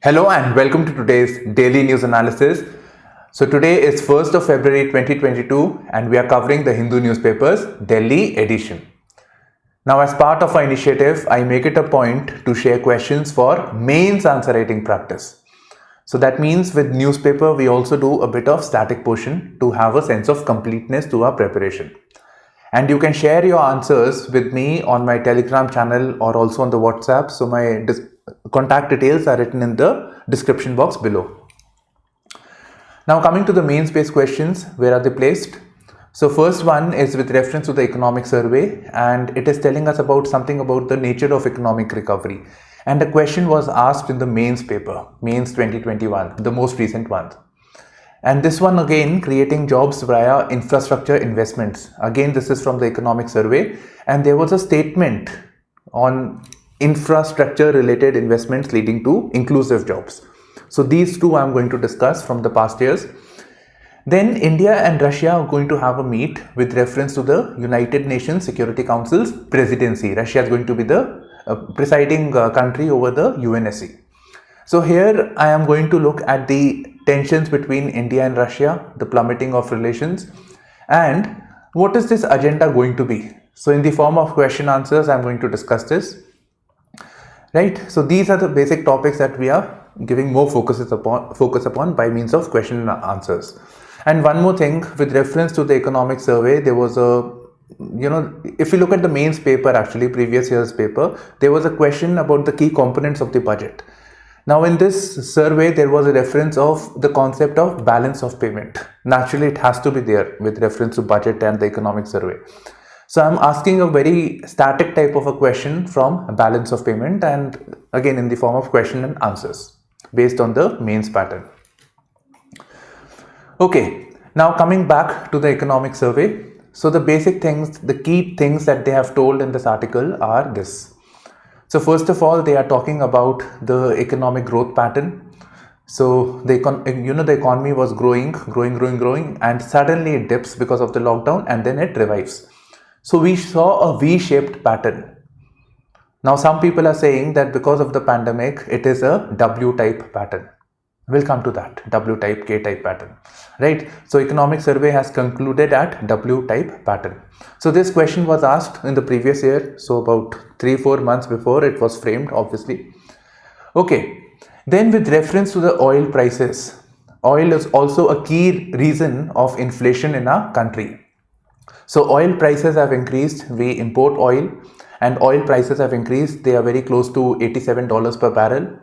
Hello and welcome to today's daily news analysis. So today is 1st of February 2022 and we are covering the Hindu newspaper's Delhi edition. Now as part of our initiative, I make it a point to share questions for mains answer writing practice. So that means with newspaper, we also do a bit of static portion to have a sense of completeness to our preparation. And you can share your answers with me on my Telegram channel or also on the WhatsApp. So my contact details are written in the description box below. Now coming to the mains based questions, where are they placed? So first one is with reference to the economic survey, and it is telling us about something about the nature of economic recovery. And the question was asked in the mains paper, mains 2021, the most recent one. And this one again, creating jobs via infrastructure investments. Again, this is from the economic survey, and there was a statement on infrastructure related investments leading to inclusive jobs. So these two I'm going to discuss from the past years. Then India and Russia are going to have a meet with reference to the United Nations Security Council's presidency. Russia is going to be the presiding country over the UNSC. So here I am going to look at the tensions between India and Russia, the plummeting of relations, and what is this agenda going to be. So in the form of question answers, I'm going to discuss this. Right. So these are the basic topics that we are giving more focus upon by means of question and answers. And one more thing, with reference to the economic survey, there was if you look at the mains paper, actually previous year's paper, there was a question about the key components of the budget. Now in this survey, there was a reference of the concept of balance of payment. Naturally, it has to be there with reference to budget and the economic survey. So I'm asking a very static type of a question from balance of payment, and again in the form of question and answers based on the mains pattern. Okay, now coming back to the economic survey. So the basic things, the key things that they have told in this article are this. So first of all, they are talking about the economic growth pattern. So the economy was growing, and suddenly it dips because of the lockdown and then it revives. So we saw a V-shaped pattern. Now some people are saying that because of the pandemic, it is a W-type pattern. We'll come to that, W-type, K-type pattern, right? So economic survey has concluded at W-type pattern. So this question was asked in the previous year, so about 3-4 months before it was framed, obviously. Okay, then with reference to the oil prices, oil is also a key reason of inflation in our country. So oil prices have increased, we import oil, and oil prices have increased, they are very close to $87 per barrel.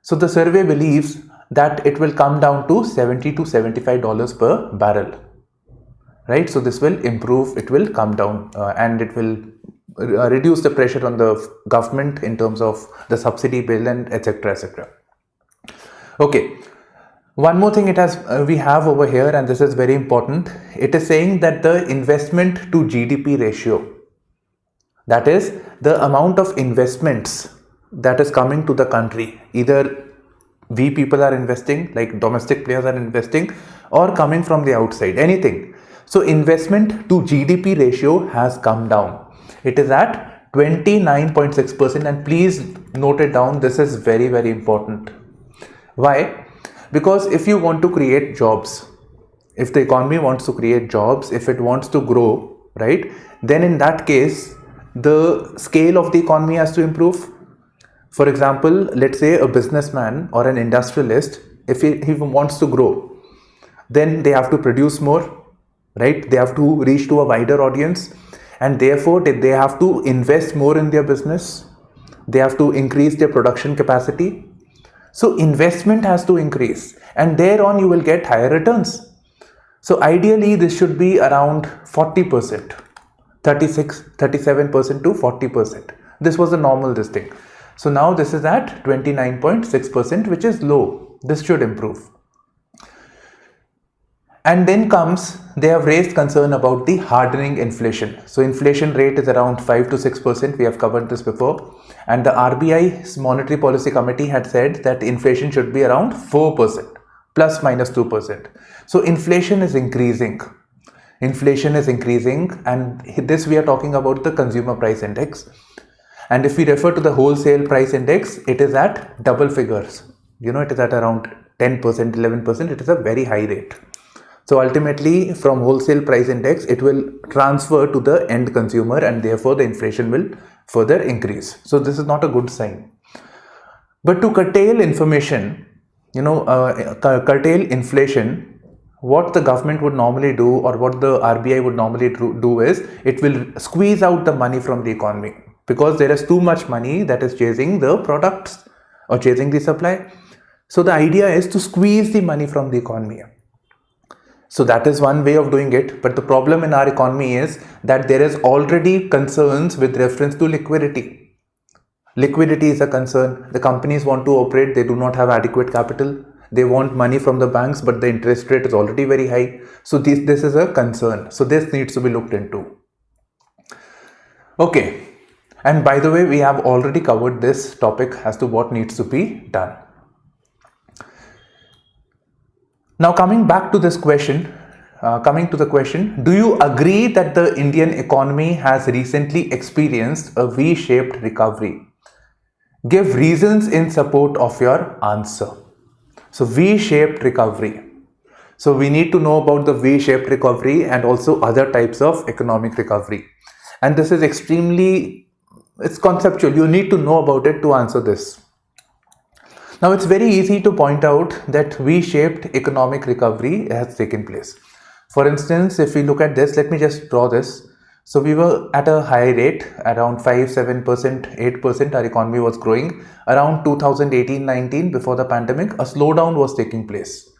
So the survey believes that it will come down to $70 to $75 per barrel, right? So this will improve, it will come down and it will reduce the pressure on the government in terms of the subsidy bill and etc. etc. Okay, one more thing we have over here, and this is very important. It is saying that the investment to GDP ratio, that is the amount of investments that is coming to the country, either we people are investing, like domestic players are investing, or coming from the outside, anything. So investment to GDP ratio has come down. It is at 29.6%, and please note it down. This is very, very important. Why? Because if you want to create jobs, if the economy wants to create jobs, if it wants to grow, right, then in that case, the scale of the economy has to improve. For example, let's say a businessman or an industrialist, if he wants to grow, then they have to produce more, right? They have to reach to a wider audience, and therefore they have to invest more in their business. They have to increase their production capacity. So investment has to increase, and thereon you will get higher returns. So ideally this should be around 40%, 37% to 40%. This was the normal thing. So now this is at 29.6%, which is low. This should improve. And then they have raised concern about the hardening inflation. So inflation rate is around 5 to 6%. We have covered this before. And the RBI's Monetary Policy Committee had said that inflation should be around 4%, plus minus 2%. So inflation is increasing. Inflation is increasing, and this we are talking about the consumer price index. And if we refer to the wholesale price index, it is at double figures. it is at around 10%, 11%. It is a very high rate. So ultimately, from wholesale price index, it will transfer to the end consumer, and therefore the inflation will further increase. So this is not a good sign. But to curtail inflation, what the government would normally do, or what the RBI would normally do is, it will squeeze out the money from the economy, because there is too much money that is chasing the products or chasing the supply. So the idea is to squeeze the money from the economy. So that is one way of doing it. But the problem in our economy is that there is already concerns with reference to liquidity. Liquidity is a concern. The companies want to operate, they do not have adequate capital. They want money from the banks, but the interest rate is already very high. So this is a concern. So this needs to be looked into. Okay. And by the way, we have already covered this topic as to what needs to be done. Now coming to the question, do you agree that the Indian economy has recently experienced a V-shaped recovery? Give reasons in support of your answer. So V-shaped recovery. So we need to know about the V-shaped recovery and also other types of economic recovery. And this is it's conceptual. You need to know about it to answer this. Now it's very easy to point out that V-shaped economic recovery has taken place. For instance, if we look at this, let me just draw this. So we were at a high rate, around 5-7%, 8%, our economy was growing. Around 2018-19, before the pandemic, a slowdown was taking place.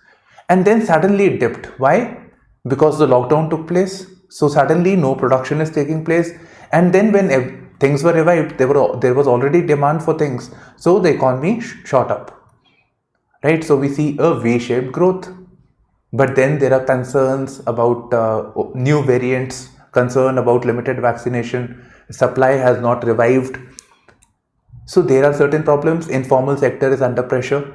And then suddenly it dipped. Why? Because the lockdown took place. So suddenly no production is taking place. And then when things were revived, there was already demand for things. So the economy shot up. Right? So we see a V-shaped growth. But then there are concerns about new variants, concern about limited vaccination, supply has not revived. So there are certain problems. Informal sector is under pressure.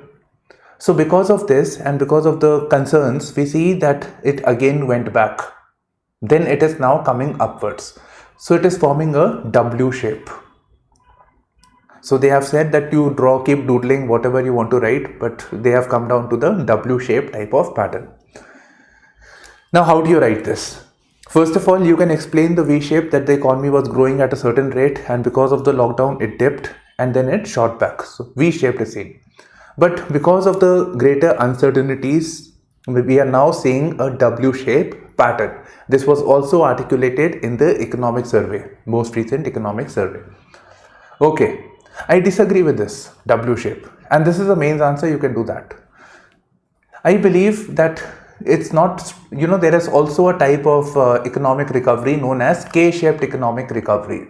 So because of this and because of the concerns, we see that it again went back. Then it is now coming upwards. So it is forming a W shape. So they have said that you keep doodling whatever you want to write, but they have come down to the W shape type of pattern. Now how do you write this? First of all, you can explain the V shape, that the economy was growing at a certain rate and because of the lockdown it dipped and then it shot back. So V shaped is seen. But because of the greater uncertainties, we are now seeing a W shape pattern. This was also articulated in the economic survey, most recent economic survey. Okay, I disagree with this W shape, and this is the main answer. You can do that. I believe that it's not, there is also a type of economic recovery known as K-shaped economic recovery.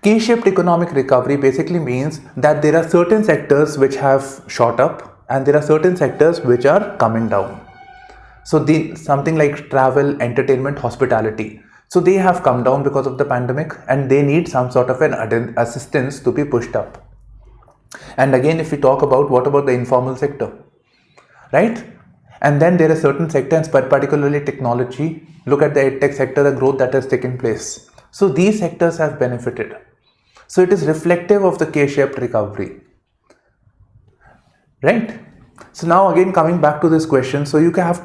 K-shaped economic recovery basically means that there are certain sectors which have shot up and there are certain sectors which are coming down. So something like travel, entertainment, hospitality. So they have come down because of the pandemic and they need some sort of an assistance to be pushed up. And again, if we talk about what about the informal sector, right? And then there are certain sectors, particularly technology. Look at the edtech sector, the growth that has taken place. So these sectors have benefited. So it is reflective of the K-shaped recovery, right? So now again coming back to this question, so you can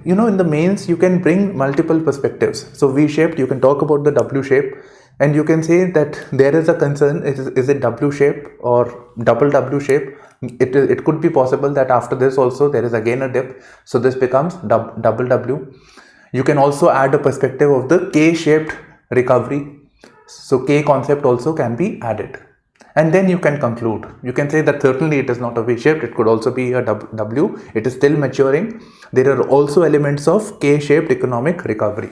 in the mains you can bring multiple perspectives. So V-shaped, you can talk about the W shape, and you can say that there is a concern. Is it W shape or double W shape? It could be possible that after this also there is again a dip. So this becomes double W. You can also add a perspective of the K-shaped recovery. So K concept also can be added. And then you can conclude. You can say that certainly it is not a V-shaped. It could also be a W. It is still maturing. There are also elements of K-shaped economic recovery.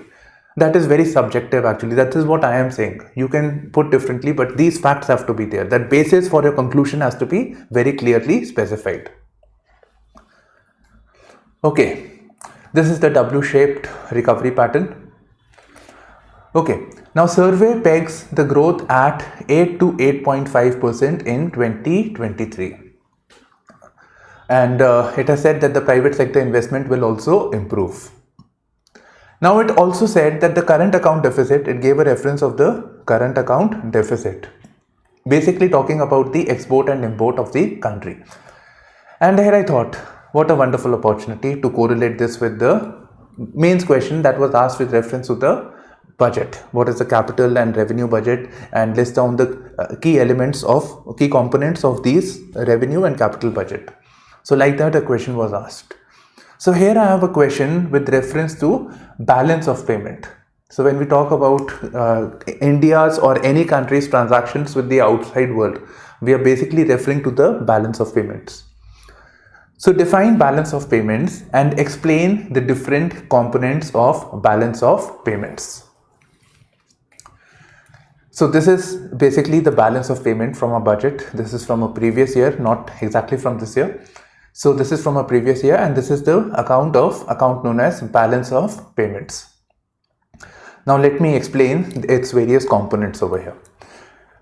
That is very subjective actually. That is what I am saying. You can put differently, but these facts have to be there. That basis for your conclusion has to be very clearly specified. Okay, this is the W-shaped recovery pattern. Okay, now survey pegs the growth at 8 to 8.5% in 2023. And it has said that the private sector investment will also improve. Now it also said that the current account deficit, it gave a reference of the current account deficit, basically talking about the export and import of the country. And here I thought, what a wonderful opportunity to correlate this with the mains question that was asked with reference to the budget. What is the capital and revenue budget, and list down the key components of these revenue and capital budget. So like that, a question was asked. So here I have a question with reference to balance of payment. So when we talk about India's or any country's transactions with the outside world, we are basically referring to the balance of payments. So define balance of payments and explain the different components of balance of payments. So this is basically the balance of payment from a budget. This is from a previous year, not exactly from this year. So this is from a previous year, and this is the account known as balance of payments. Now let me explain its various components over here.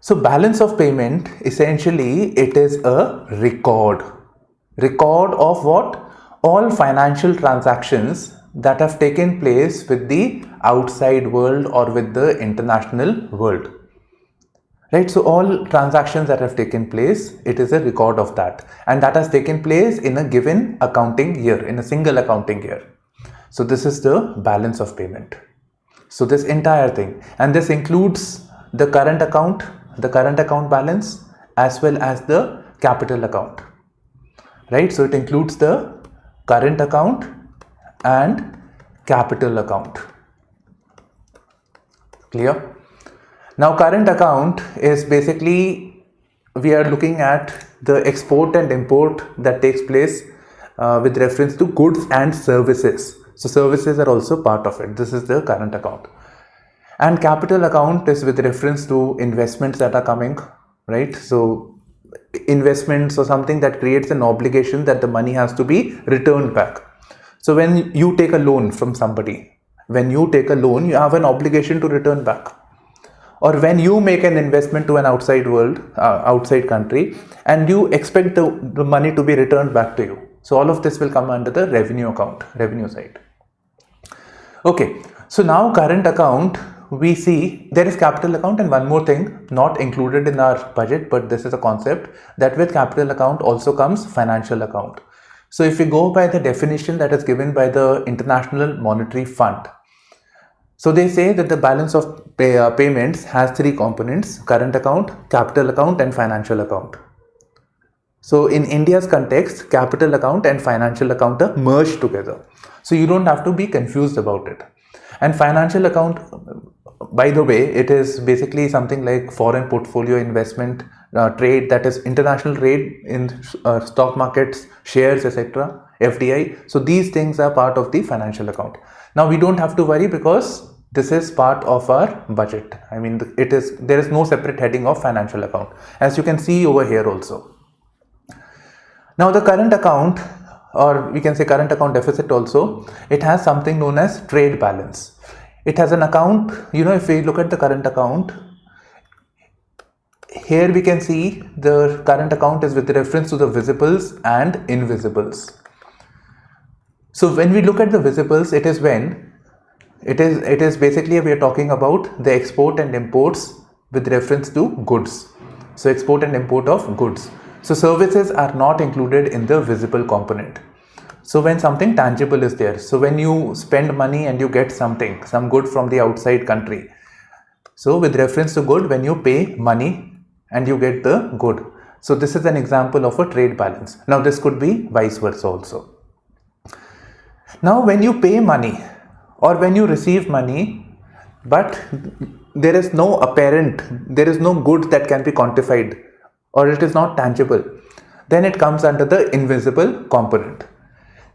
So balance of payment, essentially it is a record of what? All financial transactions that have taken place with the outside world or with the international world. Right, so all transactions that have taken place, it is a record of that, and that has taken place in a given accounting year, in a single accounting year. So this is the balance of payment. So this entire thing, and this includes the current account balance, as well as the capital account. Right, so it includes the current account and capital account. Clear? Now current account is basically, we are looking at the export and import that takes place with reference to goods and services. So services are also part of it. This is the current account. And capital account is with reference to investments that are coming, right? So investments or something that creates an obligation that the money has to be returned back. So when you take a loan from somebody, you have an obligation to return back. Or when you make an investment to an outside country, and you expect the money to be returned back to you. So all of this will come under the revenue side. Okay, so now current account, we see there is capital account, and one more thing not included in our budget, but this is a concept, that with capital account also comes financial account. So if we go by the definition that is given by the International Monetary Fund, so they say that the balance of payments has three components: current account, capital account, and financial account. So in India's context, capital account and financial account are merged together. So you don't have to be confused about it. And financial account, by the way, it is basically something like foreign portfolio investment, trade, that is international trade in stock markets, shares, etc., FDI. So these things are part of the financial account. Now we don't have to worry because this is part of our budget. I mean, there is no separate heading of financial account, as you can see over here also. Now the current account, or we can say current account deficit also, it has something known as trade balance. It has an account, if we look at the current account, here we can see the current account is with reference to the visibles and invisibles. So when we look at the visibles, it is basically, we are talking about the export and imports with reference to goods. So export and import of goods. So services are not included in the visible component. So when something tangible is there, so when you spend money and you get some good from the outside country. So with reference to good, when you pay money and you get the good. So this is an example of a trade balance. Now this could be vice versa also. Now when you pay money or when you receive money, but there is no good that can be quantified, or it is not tangible, then it comes under the invisible component.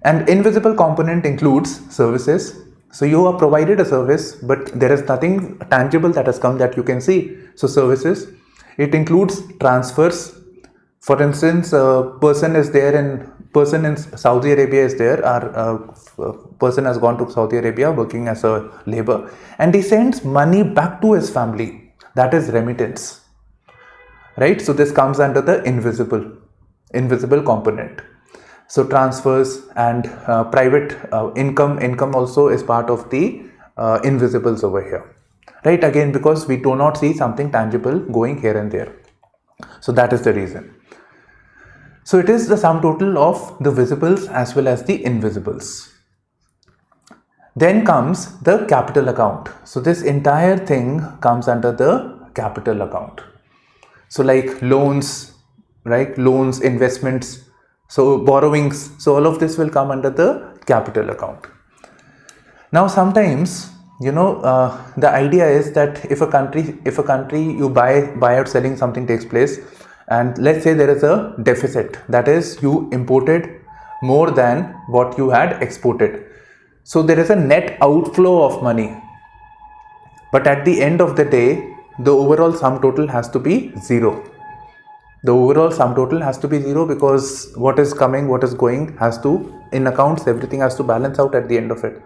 And invisible component includes services. So you are provided a service, but there is nothing tangible that has come that you can see. So services. It includes transfers. For instance, a person in Saudi Arabia is there, or a person has gone to Saudi Arabia working as a labor, and he sends money back to his family. That is remittance. Right? So this comes under the invisible component. So transfers and private income also is part of the invisibles over here. Right? Again, because we do not see something tangible going here and there. So that is the reason. So it is the sum total of the visibles as well as the invisibles. Then comes the capital account. So this entire thing comes under the capital account. So like loans, right? Loans, investments, so borrowings. So all of this will come under the capital account. Now sometimes, the idea is that if a country you buy out selling something takes place, and let's say there is a deficit, that is you imported more than what you had exported. So there is a net outflow of money. But at the end of the day, the overall sum total has to be zero. The overall sum total has to be zero because what is coming, what is going has to, in accounts, everything has to balance out at the end of it.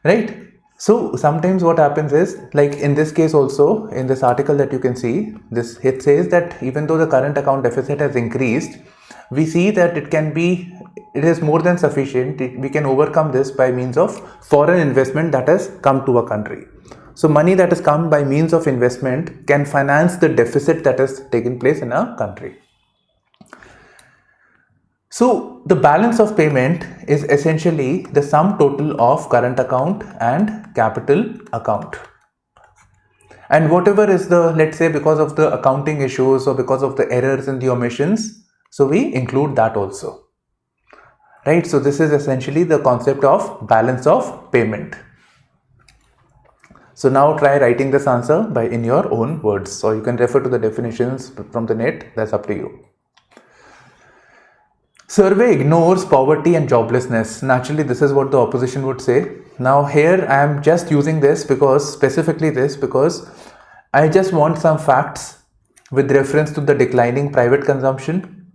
Right? So sometimes what happens is, like in this case also, in this article that you can see, it says that even though the current account deficit has increased, we see that it is more than sufficient. We can overcome this by means of foreign investment that has come to a country. So money that has come by means of investment can finance the deficit that has taken place in a country. So the balance of payment is essentially the sum total of current account and capital account. And whatever is let's say because of the accounting issues or because of the errors and the omissions, so we include that also. Right? So this is essentially the concept of balance of payment. So now try writing this answer in your own words. Or you can refer to the definitions from the net, that's up to you. Survey ignores poverty and joblessness. Naturally, this is what the opposition would say. Now here I am just using this because I just want some facts with reference to the declining private consumption.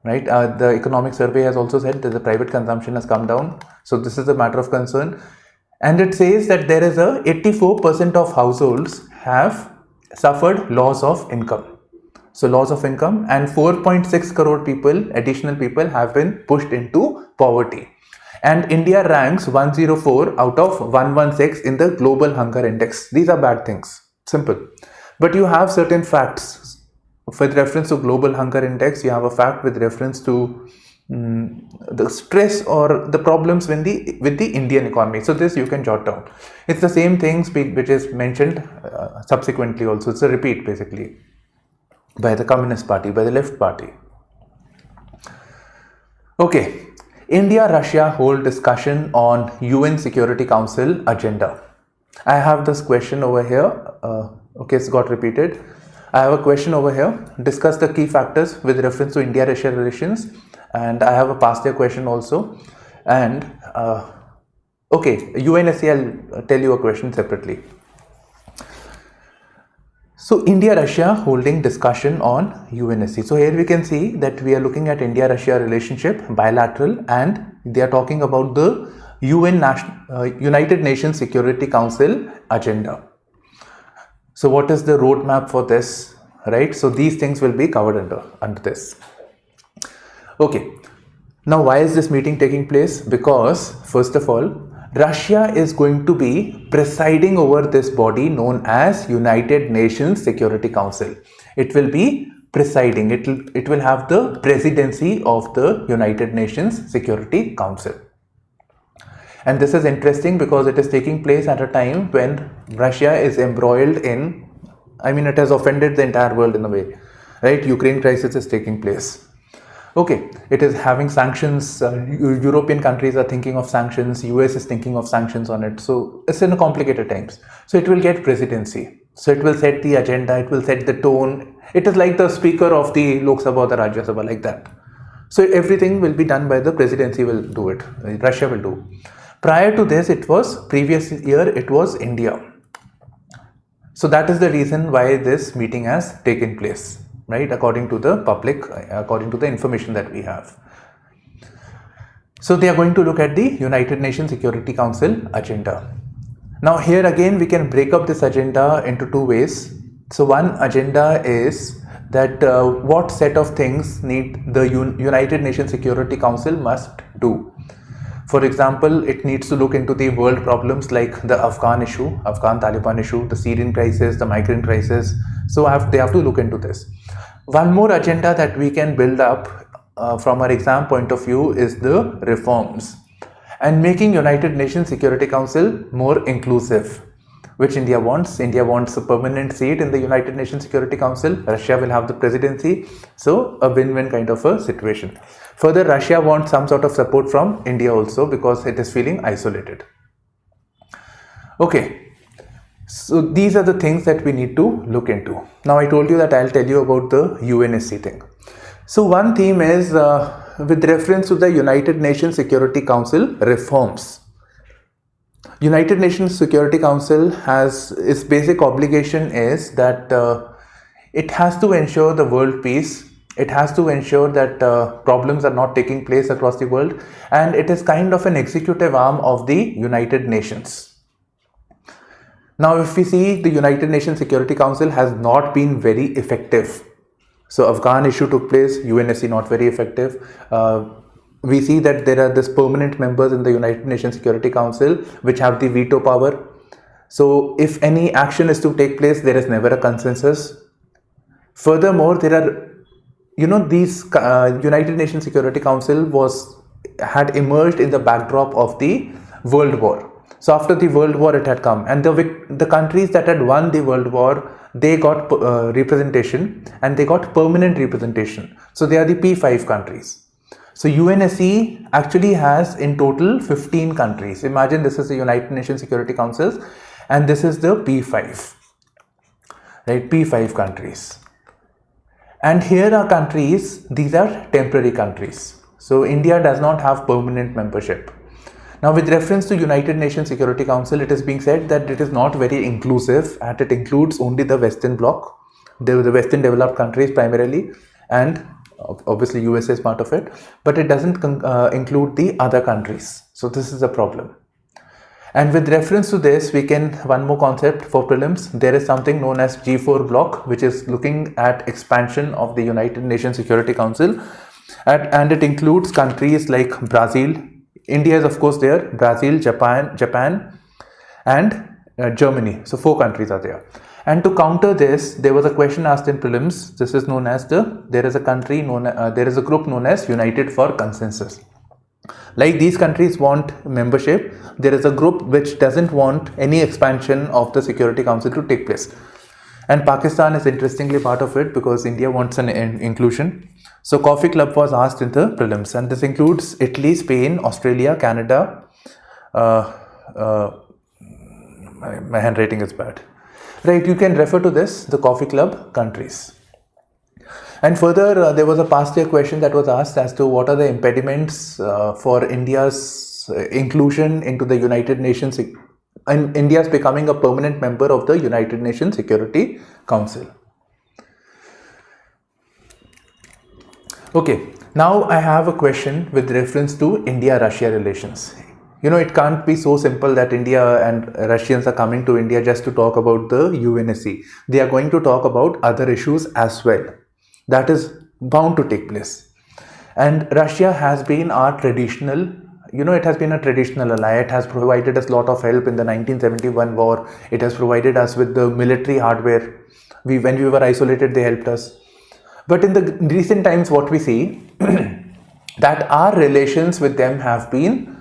Right? The economic survey has also said that the private consumption has come down. So this is a matter of concern. And it says that there is 84% of households have suffered loss of income. So loss of income, and 4.6 crore additional people have been pushed into poverty. And India ranks 104 out of 116 in the global hunger index. These are bad things. Simple. But you have certain facts with reference to global hunger index. You have a fact with reference to the stress or the problems with the Indian economy. So this you can jot down. It's the same thing which is mentioned subsequently also. It's a repeat basically by the Communist Party, by the left party. Okay, India-Russia hold discussion on UN Security Council agenda. I have this question over here. Okay, it's got repeated. I have a question over here. Discuss the key factors with reference to India-Russia relations. And I have a past year question also. And okay, UNSC, I'll tell you a question separately. So India-Russia holding discussion on UNSC. So here we can see that we are looking at India-Russia relationship, bilateral, and they are talking about the United Nations Security Council agenda. So what is the roadmap for this, right? So these things will be covered under this. Okay. Now why is this meeting taking place? Because first of all, Russia is going to be presiding over this body known as United Nations Security Council. It will be presiding. It will have the presidency of the United Nations Security Council. And this is interesting because it is taking place at a time when Russia is embroiled in, it has offended the entire world in a way, right? Ukraine crisis is taking place. Okay, it is having sanctions. European countries are thinking of sanctions. US is thinking of sanctions on it. So it's in a complicated times. So it will get presidency. So it will set the agenda. It will set the tone. It is like the speaker of the Lok Sabha or the Rajya Sabha, like that. So everything will be done by the presidency will do it. Russia will do. Prior to this, previous year, it was India. So that is the reason why this meeting has taken place. Right, according to the public, according to the information that we have. So they are going to look at the United Nations Security Council agenda. Now here again we can break up this agenda into two ways. So one agenda is that what set of things need the United Nations Security Council must do. For example, it needs to look into the world problems like the Afghan issue, Afghan-Taliban issue, the Syrian crisis, the migrant crisis. So they have to look into this. One more agenda that we can build up from our exam point of view is the reforms and making United Nations Security Council more inclusive, which India wants. India wants a permanent seat in the United Nations Security Council. Russia will have the presidency. So a win-win kind of a situation. Further, Russia wants some sort of support from India also because it is feeling isolated. Okay. So these are the things that we need to look into. Now I told you that I'll tell you about the UNSC thing. So one theme is with reference to the United Nations Security Council reforms. United Nations Security Council has its basic obligation is that it has to ensure the world peace. It has to ensure that problems are not taking place across the world, and it is kind of an executive arm of the United Nations. Now, if we see, the United Nations Security Council has not been very effective. So, Afghan issue took place, UNSC not very effective. We see that there are these permanent members in the United Nations Security Council which have the veto power. So, if any action is to take place, there is never a consensus. Furthermore, there are, these United Nations Security Council had emerged in the backdrop of the World War. So after the World War it had come, and the countries that had won the World War, they got representation, and they got permanent representation. So they are the P5 countries. So UNSC actually has in total 15 countries. Imagine this is the United Nations Security Council and this is the P5, right? P5 countries. And here are countries, these are temporary countries. So India does not have permanent membership. Now, with reference to United Nations Security Council, it is being said that it is not very inclusive, and it includes only the Western Bloc, the Western developed countries primarily, and obviously USA is part of it, but it doesn't include the other countries. So this is a problem. And with reference to this, one more concept for prelims, there is something known as G4 bloc, which is looking at expansion of the United Nations Security Council, and it includes countries like Brazil. India is of course there, Brazil, Japan and Germany. So 4 countries are there. And to counter this, there was a question asked in prelims. This is known as there is a group known as United for Consensus. Like these countries want membership, there is a group which doesn't want any expansion of the Security Council to take place. And Pakistan is interestingly part of it because India wants an inclusion. So Coffee Club was asked in the prelims, and this includes Italy, Spain, Australia, Canada. My handwriting is bad. Right, you can refer to this, the Coffee Club countries. And further, there was a past year question that was asked as to what are the impediments for India's inclusion into the United Nations, and India's becoming a permanent member of the United Nations Security Council. Okay, now I have a question with reference to India-Russia relations. It can't be so simple that India and Russians are coming to India just to talk about the UNSC. They are going to talk about other issues as well. That is bound to take place. And Russia has been our traditional, it has been a traditional ally. It has provided us a lot of help in the 1971 war. It has provided us with the military hardware. When we were isolated, they helped us. But in the recent times, what we see that our relations with them have been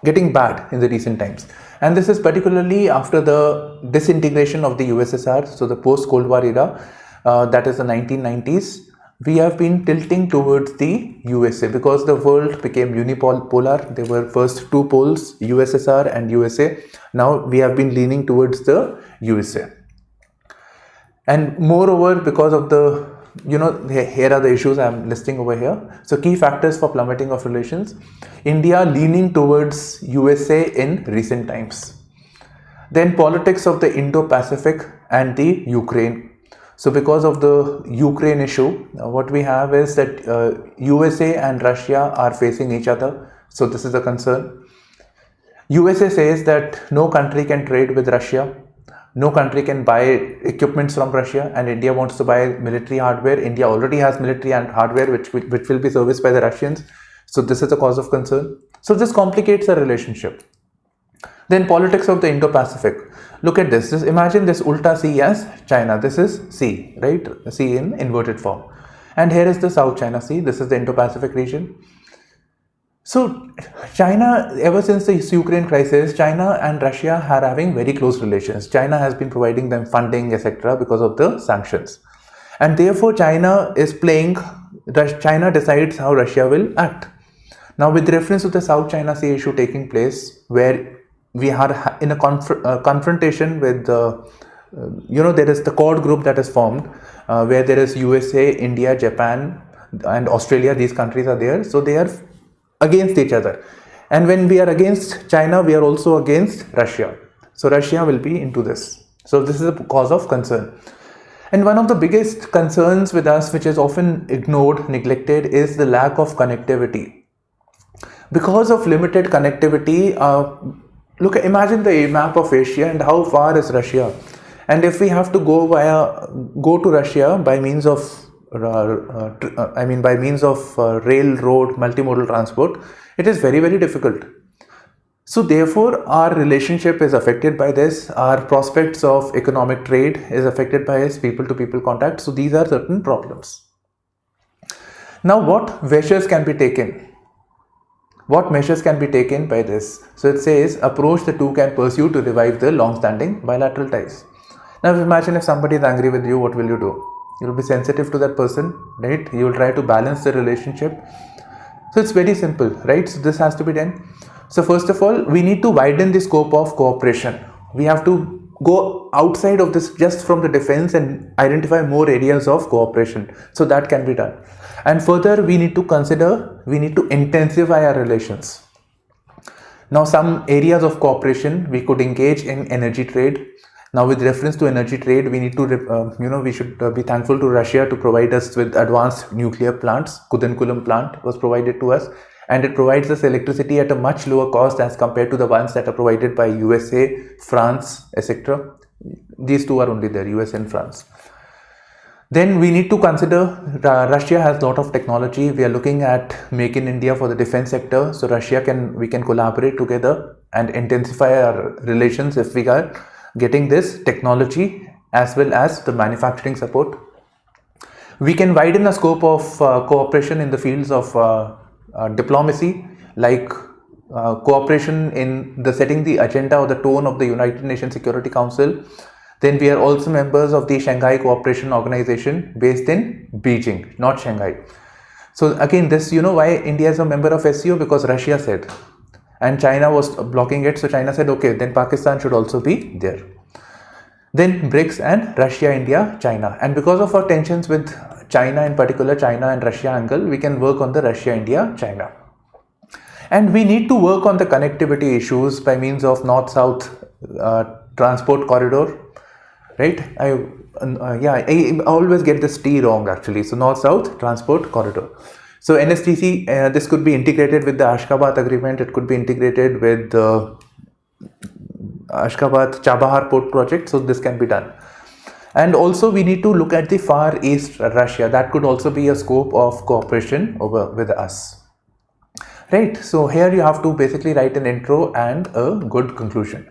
getting bad in the recent times. And this is particularly after the disintegration of the USSR, so the post-Cold War era, that is the 1990s. We have been tilting towards the USA because the world became unipolar. There were first 2 poles, USSR and USA. Now we have been leaning towards the USA. And moreover, because of here are the issues I am listing over here. So key factors for plummeting of relations. India leaning towards USA in recent times. Then politics of the Indo-Pacific and the Ukraine. So because of the Ukraine issue, what we have is that USA and Russia are facing each other. So this is a concern. USA says that no country can trade with Russia. No country can buy equipments from Russia, and India wants to buy military hardware. India already has military and hardware which will be serviced by the Russians. So this is a cause of concern. So this complicates the relationship. Then politics of the Indo-Pacific. Look at this. Just imagine this Ulta Sea as China. This is sea, right? Sea in inverted form. And here is the South China Sea. This is the Indo-Pacific region. So China, ever since the Ukraine crisis, China and Russia are having very close relations. China has been providing them funding, etc. because of the sanctions. And therefore China decides how Russia will act. Now with reference to the South China Sea issue taking place, where we are in a confrontation with there is the Quad group that is formed, where there is USA, India, Japan and Australia. These countries are there, so they are against each other. And when we are against China, we are also against Russia. So Russia will be into this. So this is a cause of concern. And one of the biggest concerns with us, which is often ignored, neglected, is the lack of connectivity. Because of limited connectivity, imagine the map of Asia and how far is Russia. And if we have to go to Russia by means of railroad, multimodal transport, it is very, very difficult. So therefore, our relationship is affected by this. Our prospects of economic trade is affected by this people-to-people contact. So these are certain problems. Now, what measures can be taken? What measures can be taken by this? So it says, approach the two can pursue to revive the long-standing bilateral ties. Now imagine if somebody is angry with you, what will you do? You will be sensitive to that person, right? You will try to balance the relationship. So it's very simple, right? So this has to be done. So first of all, we need to widen the scope of cooperation. We have to go outside of this, just from the defense, and identify more areas of cooperation. So that can be done. And further, we need to intensify our relations. Now, some areas of cooperation, we could engage in energy trade. Now, with reference to energy trade, we need to, we should be thankful to Russia to provide us with advanced nuclear plants. Kudankulam plant was provided to us, and it provides us electricity at a much lower cost as compared to the ones that are provided by USA, France, etc. These two are only there, US and France. Then we need to consider Russia has a lot of technology. We are looking at Make in India for the defense sector. So we can collaborate together and intensify our relations if we are getting this technology as well as the manufacturing support. We can widen the scope of cooperation in the fields of diplomacy, like cooperation in the setting the agenda or the tone of the United Nations Security Council. Then we are also members of the Shanghai Cooperation Organization based in Beijing, not Shanghai. So again, this, why India is a member of SCO? Because Russia said, and China was blocking it. So China said, okay, then Pakistan should also be there. Then BRICS and Russia, India, China. And because of our tensions with China, in particular China and Russia angle, we can work on the Russia, India, China. And we need to work on the connectivity issues by means of North-South transport corridor. Right? I always get this T wrong actually. So North-South transport corridor. So NSTC, this could be integrated with the Ashgabat agreement. It could be integrated with the Ashgabat Chabahar port project. So this can be done. And also we need to look at the Far East Russia. That could also be a scope of cooperation with us. Right? So here you have to basically write an intro and a good conclusion.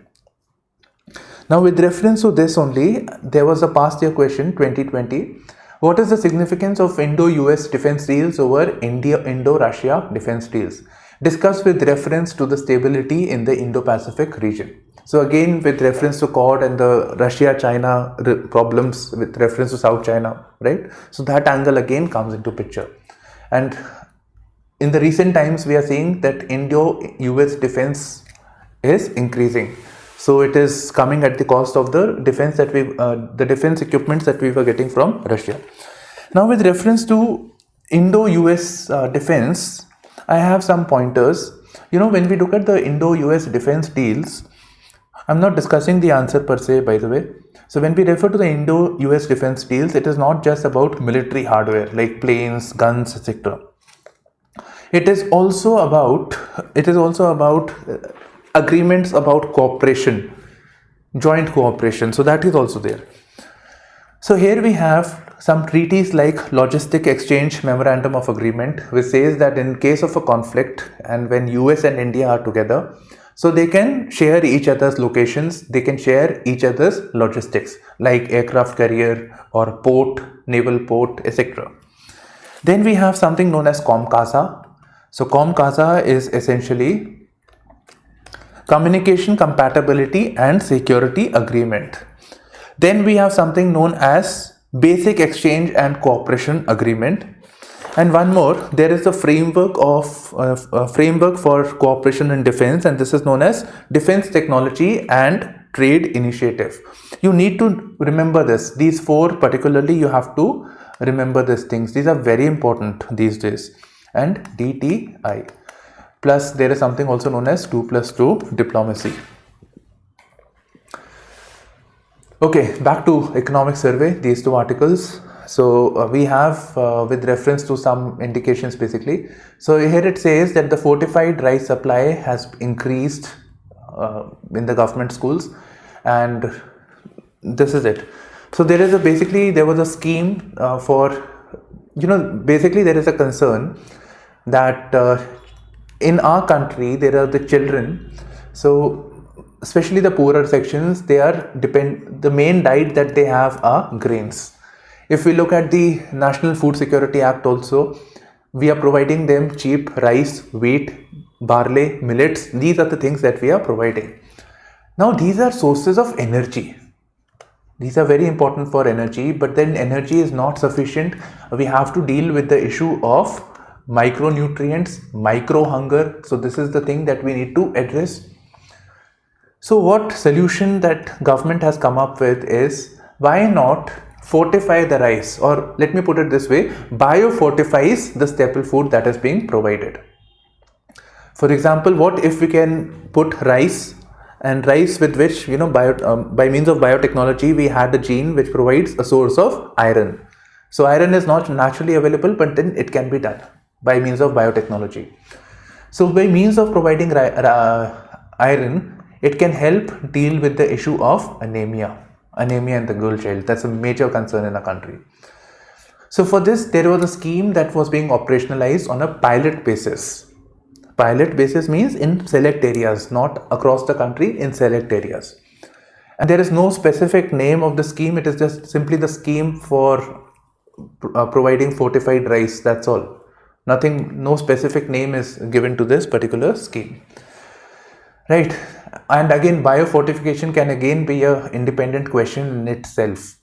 Now with reference to this only, there was a past year question 2020. What is the significance of Indo-US defense deals over Indo-Russia defense deals? Discussed with reference to the stability in the Indo-Pacific region. So again, with reference to Quad and the Russia-China problems with reference to South China, right? So that angle again comes into picture. And in the recent times, we are seeing that Indo-US defense is increasing. So it is coming at the cost of the defense that the defense equipments that we were getting from Russia. Now with reference to Indo-US defense, I have some pointers. When we look at the Indo-US defense deals, I'm not discussing the answer per se, by the way. So when we refer to the Indo-US defense deals, it is not just about military hardware like planes, guns, etc. It is also about agreements about cooperation, joint cooperation. So that is also there. So here we have some treaties like Logistic Exchange Memorandum of Agreement, which says that in case of a conflict and when US and India are together, So they can share each other's locations, they can share each other's logistics like aircraft carrier or port, naval port, etc. Then we have something known as COMCASA. So COMCASA is essentially Communication Compatibility and Security Agreement. Then we have something known as Basic Exchange and Cooperation Agreement. And one more, there is a framework for cooperation in defense, and this is known as Defense Technology and Trade Initiative. You need to remember this. These four particularly, you have to remember these things. These are very important these days. And DTI. Plus there is something also known as 2+2 diplomacy. Okay, back to economic survey, these two articles. So we have with reference to some indications basically. So here it says that the fortified rice supply has increased in the government schools, and this is it. So there is there was a scheme basically there is a concern that in our country there are the children, so especially the poorer sections, the main diet that they have are grains. If we look at the National Food Security Act also, we are providing them cheap rice, wheat, barley, millets. These are the things that we are providing. Now these are sources of energy. These are very important for energy, but then energy is not sufficient. We have to deal with the issue of micronutrients, micro hunger. So this is the thing that we need to address. So what solution that government has come up with is, why not fortify the rice, or let me put it this way, biofortifies the staple food that is being provided. For example, what if we can put rice, and rice with which, by means of biotechnology, we had a gene which provides a source of iron. So iron is not naturally available, but then it can be done by means of biotechnology. So by means of providing iron, it can help deal with the issue of anemia in the girl child. That's a major concern in our country. So for this, there was a scheme that was being operationalized on a pilot basis. Pilot basis means in select areas, not across the country, in select areas. And there is no specific name of the scheme. It is just simply the scheme for providing fortified rice. That's all. No specific name is given to this particular scheme. Right. And again, biofortification can again be an independent question in itself.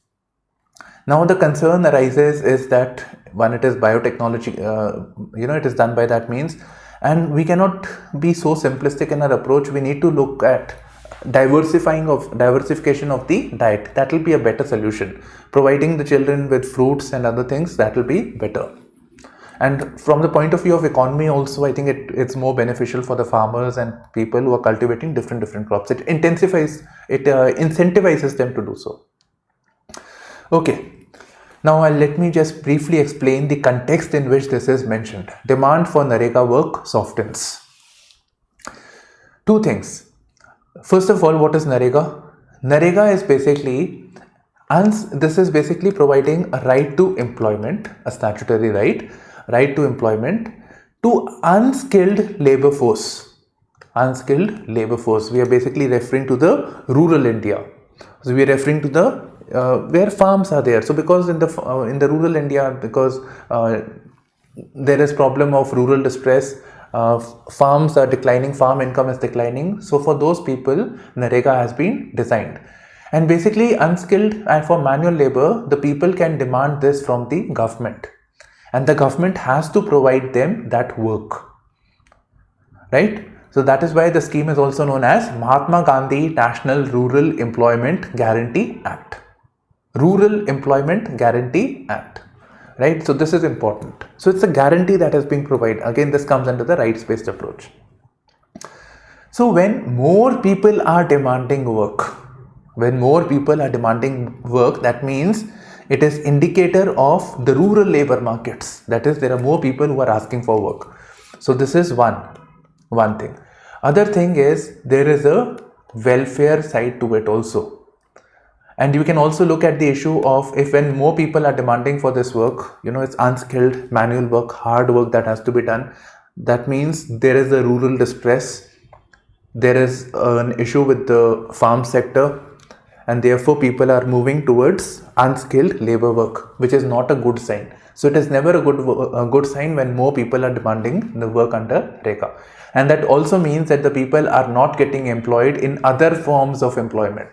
Now the concern arises is that when it is biotechnology, it is done by that means, and we cannot be so simplistic in our approach. We need to look at diversification of the diet. That will be a better solution. Providing the children with fruits and other things, that will be better. And from the point of view of economy also, I think it's more beneficial for the farmers and people who are cultivating different crops. It incentivizes them to do so. Okay. Now let me just briefly explain the context in which this is mentioned. Demand for NREGA work softens. Two things. First of all, what is NREGA? NREGA is basically providing a right to employment, a statutory right to employment to unskilled labor force. Unskilled labor force. We are basically referring to the rural India. So we are referring to the where farms are there. So because in the rural India, because there is problem of rural distress, farms are declining, farm income is declining. So for those people, NREGA has been designed. And basically unskilled and for manual labor, the people can demand this from the government. And the government has to provide them that work. Right? So that is why the scheme is also known as Mahatma Gandhi National Rural Employment Guarantee Act. Rural Employment Guarantee Act. Right? So this is important. So it's a guarantee that is being provided. Again, this comes under the rights-based approach. So when more people are demanding work, that means it is indicator of the rural labor markets. That is, there are more people who are asking for work. So this is one thing. Other thing is, there is a welfare side to it also. And you can also look at the issue of when more people are demanding for this work, it's unskilled manual work, hard work that has to be done. That means there is a rural distress. there is an issue with the farm sector, and therefore people are moving towards unskilled labor work, which is not a good sign. So it is never a good sign when more people are demanding the work under REGA. And that also means that the people are not getting employed in other forms of employment.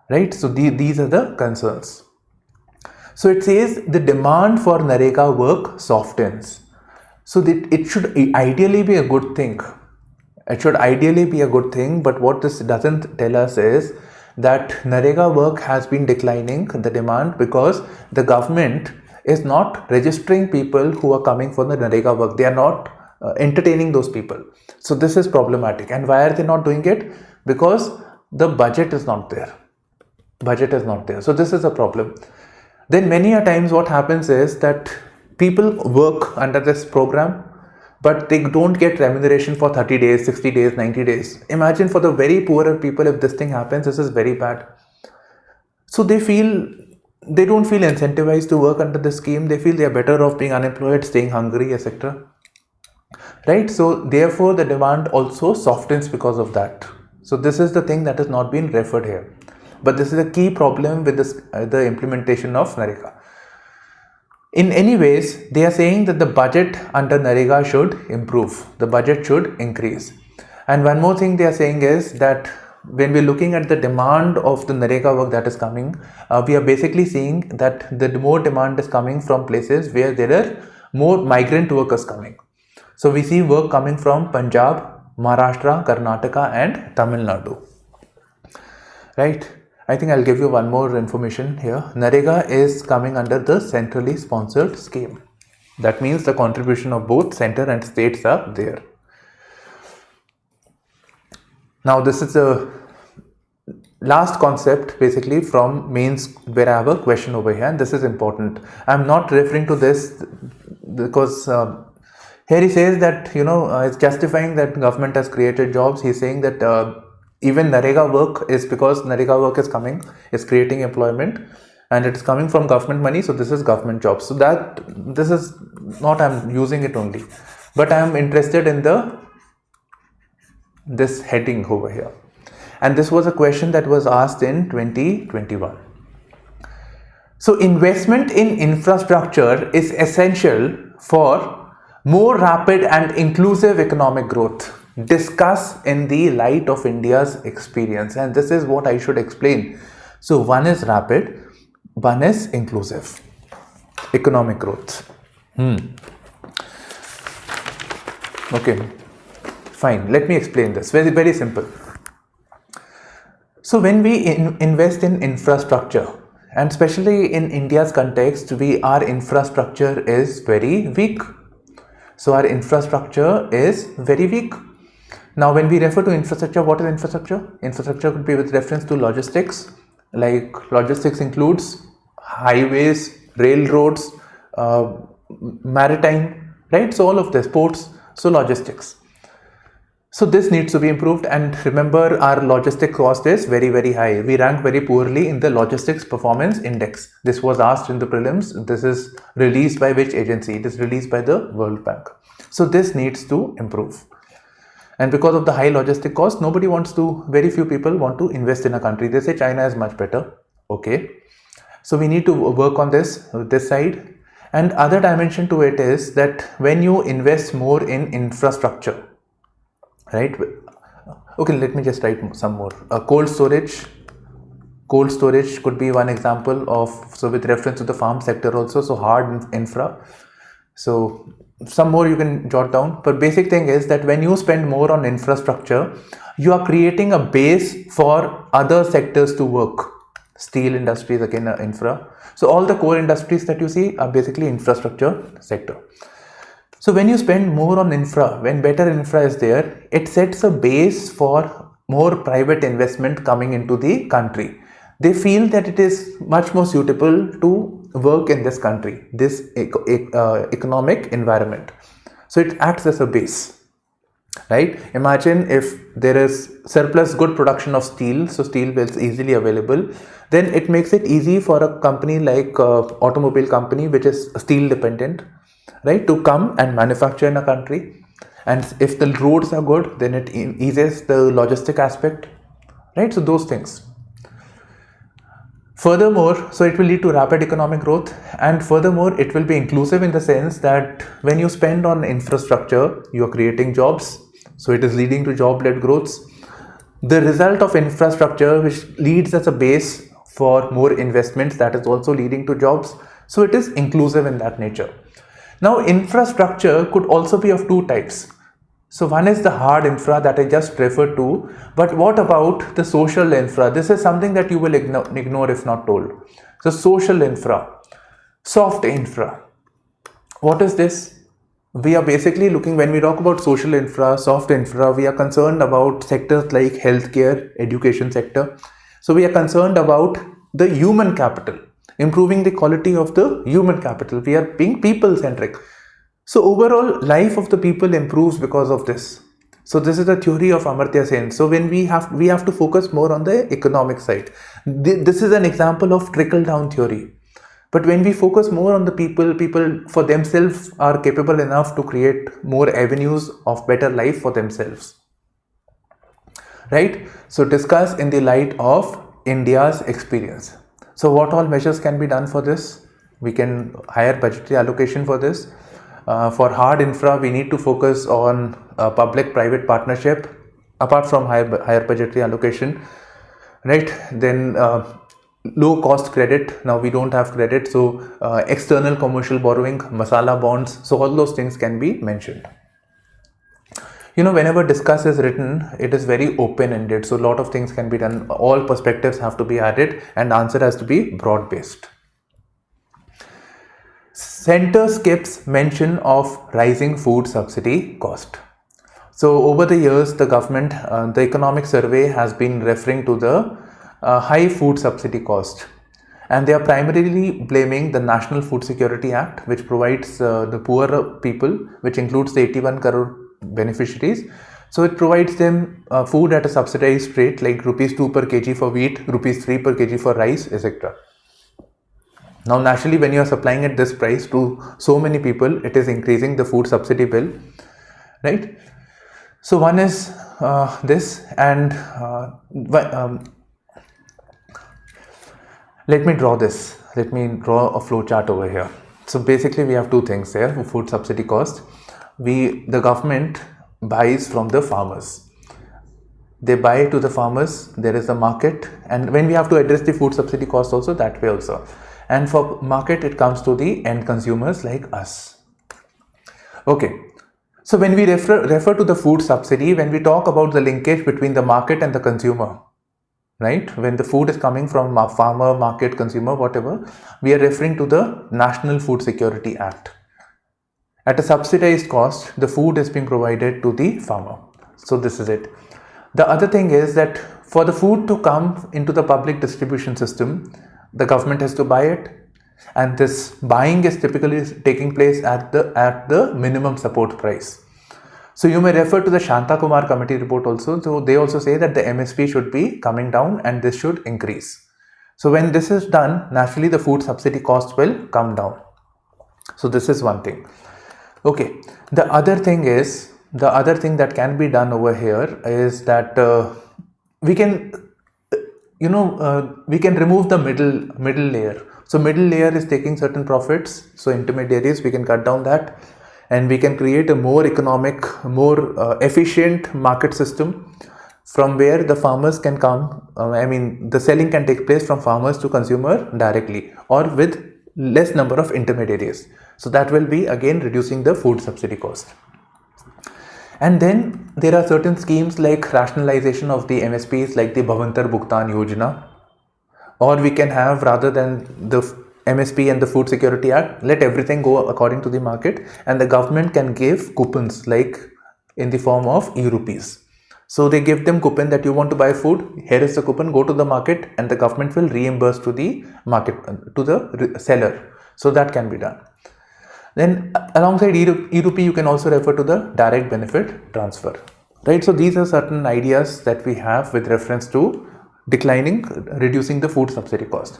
Right? So these are the concerns. So it says the demand for NREGA work softens. So it should ideally be a good thing. It should ideally be a good thing, but what this doesn't tell us is that NREGA work has been declining, the demand, because the government is not registering people who are coming for the NREGA work. They are not entertaining those people. So this is problematic. And why are they not doing it? Because the budget is not there. Budget is not there. So this is a problem. Then many a times what happens is that people work under this program, but they don't get remuneration for 30 days, 60 days, 90 days. Imagine for the very poorer people, if this thing happens, this is very bad. So they don't feel incentivized to work under the scheme. They feel they are better off being unemployed, staying hungry, etc. Right? So therefore the demand also softens because of that. So this is the thing that has not been referred here. But this is a key problem with the implementation of NREGA. In any ways, they are saying that the budget under NREGA should improve. The budget should increase. And one more thing they are saying is that when we're looking at the demand of the NREGA work that is coming, we are basically seeing that the more demand is coming from places where there are more migrant workers coming. So we see work coming from Punjab, Maharashtra, Karnataka and Tamil Nadu. Right? I think I'll give you one more information here. NREGA is coming under the centrally sponsored scheme. That means the contribution of both center and states are there. Now this is the last concept basically from mains, where I have a question over here, and this is important. I'm not referring to this because here he says that, it's justifying that government has created jobs. He's saying that even NREGA work is because NREGA work is coming, is creating employment, and it is coming from government money. So this is government jobs. So this is not, I'm using it only, but I am interested in this heading over here. And this was a question that was asked in 2021. So investment in infrastructure is essential for more rapid and inclusive economic growth. Discuss in the light of India's experience. And this is what I should explain. So one is rapid, one is inclusive economic growth. Okay, fine. Let me explain this. Very, very simple. So when we invest in infrastructure, and especially in India's context, our infrastructure is very weak. So our infrastructure is very weak. Now, when we refer to infrastructure, what is infrastructure? Infrastructure could be with reference to logistics. Like logistics includes highways, railroads, maritime, right? So all of this, ports, so logistics. So this needs to be improved, and remember our logistics cost is very, very high. We rank very poorly in the logistics performance index. This was asked in the prelims. This is released by which agency? It is released by the World Bank. So this needs to improve. And because of the high logistic cost, very few people want to invest in a country. They say China is much better. Okay. So we need to work on this side. And other dimension to it is that when you invest more in infrastructure, right? Okay, let me just write some more. Cold storage could be one example of, so with reference to the farm sector also, so hard infra. So some more you can jot down, but basic thing is that when you spend more on infrastructure, you are creating a base for other sectors to work. Steel industries, again, infra. So all the core industries that you see are basically infrastructure sector. So when you spend more on infra, when better infra is there, it sets a base for more private investment coming into the country. They feel that it is much more suitable to work in this country, this economic environment. So it acts as a base, right? Imagine if there is surplus good production of steel, so steel is easily available, then it makes it easy for a company like automobile company, which is steel dependent, right, to come and manufacture in a country. And if the roads are good, then it eases the logistic aspect, right? So those things. Furthermore, so it will lead to rapid economic growth, and furthermore, it will be inclusive in the sense that when you spend on infrastructure, you are creating jobs. So it is leading to job-led growth. The result of infrastructure, which leads as a base for more investments, that is also leading to jobs. So it is inclusive in that nature. Now, infrastructure could also be of two types. So one is the hard infra that I just referred to, but what about the social infra? This is something that you will ignore if not told. So social infra, soft infra. What is this? We are basically looking, when we talk about social infra, soft infra, we are concerned about sectors like healthcare, education sector. So we are concerned about the human capital, improving the quality of the human capital. We are being people centric. So overall life of the people improves because of this. So this is the theory of Amartya Sen. So when we have to focus more on the economic side. This is an example of trickle down theory. But when we focus more on the people for themselves are capable enough to create more avenues of better life for themselves. Right? So discuss in the light of India's experience. So what all measures can be done for this? We can hire budgetary allocation for this. For hard infra, we need to focus on public-private partnership apart from higher budgetary allocation, right? Then low-cost credit. Now we don't have credit, so external commercial borrowing, masala bonds. So all those things can be mentioned. Whenever discuss is written, it is very open-ended. So a lot of things can be done. All perspectives have to be added, and answer has to be broad-based. Center skips mention of rising food subsidy cost. So over the years, the government, the economic survey has been referring to the high food subsidy cost, and they are primarily blaming the National Food Security Act, which provides the poorer people, which includes the 81 crore beneficiaries. So it provides them food at a subsidized rate like rupees 2 per kg for wheat, rupees 3 per kg for rice, etc. Now, naturally, when you are supplying at this price to so many people, it is increasing the food subsidy bill, right? So one is this, and let me draw this. Let me draw a flow chart over here. So basically, we have two things here: food subsidy cost. The government buys from the farmers. They buy to the farmers. There is a market, and when we have to address the food subsidy cost, also that way also. And for market, it comes to the end consumers like us. Okay, so when we refer to the food subsidy, when we talk about the linkage between the market and the consumer, right? When the food is coming from farmer, market, consumer, whatever, we are referring to the National Food Security Act. At a subsidized cost, the food is being provided to the farmer. So this is it. The other thing is that for the food to come into the public distribution system, the government has to buy it, and this buying is typically taking place at the minimum support price. So you may refer to the Shanta Kumar committee report also. So they also say that the MSP should be coming down and this should increase. So when this is done, naturally the food subsidy cost will come down. So this is one thing. Okay, the other thing that can be done over here is that we can remove the middle layer. So middle layer is taking certain profits. So intermediaries, we can cut down that, and we can create a more economic, more efficient market system from where the farmers can come. The selling can take place from farmers to consumer directly or with less number of intermediaries. So that will be again reducing the food subsidy cost. And then there are certain schemes like rationalization of the MSPs, like the Bhavantar Bhugtan Yojana, or we can have, rather than the MSP and the Food Security Act, let everything go according to the market, and the government can give coupons like in the form of e-rupees. So they give them coupon that you want to buy food, here is the coupon, go to the market, and the government will reimburse to the market, to the seller. So that can be done. Then alongside e-rupee, you can also refer to the direct benefit transfer, right? So these are certain ideas that we have with reference to reducing the food subsidy cost.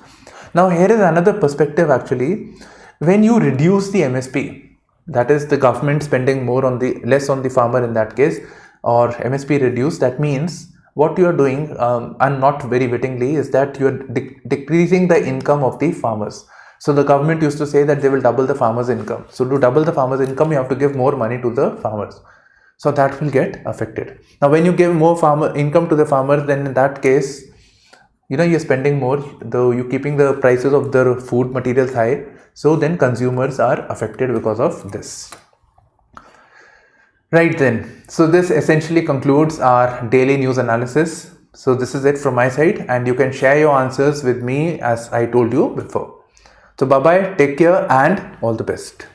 Now here is another perspective actually. When you reduce the MSP, that is the government spending less on the farmer in that case, or MSP reduced, that means what you are doing, and not very wittingly, is that you are decreasing the income of the farmers. So the government used to say that they will double the farmers' income. So to double the farmers' income, you have to give more money to the farmers. So that will get affected. Now, when you give more farmer income to the farmers, then in that case, you're spending more, though you're keeping the prices of the food materials high. So then consumers are affected because of this. Right then, so this essentially concludes our daily news analysis. So this is it from my side, and you can share your answers with me as I told you before. So bye bye, take care, and all the best.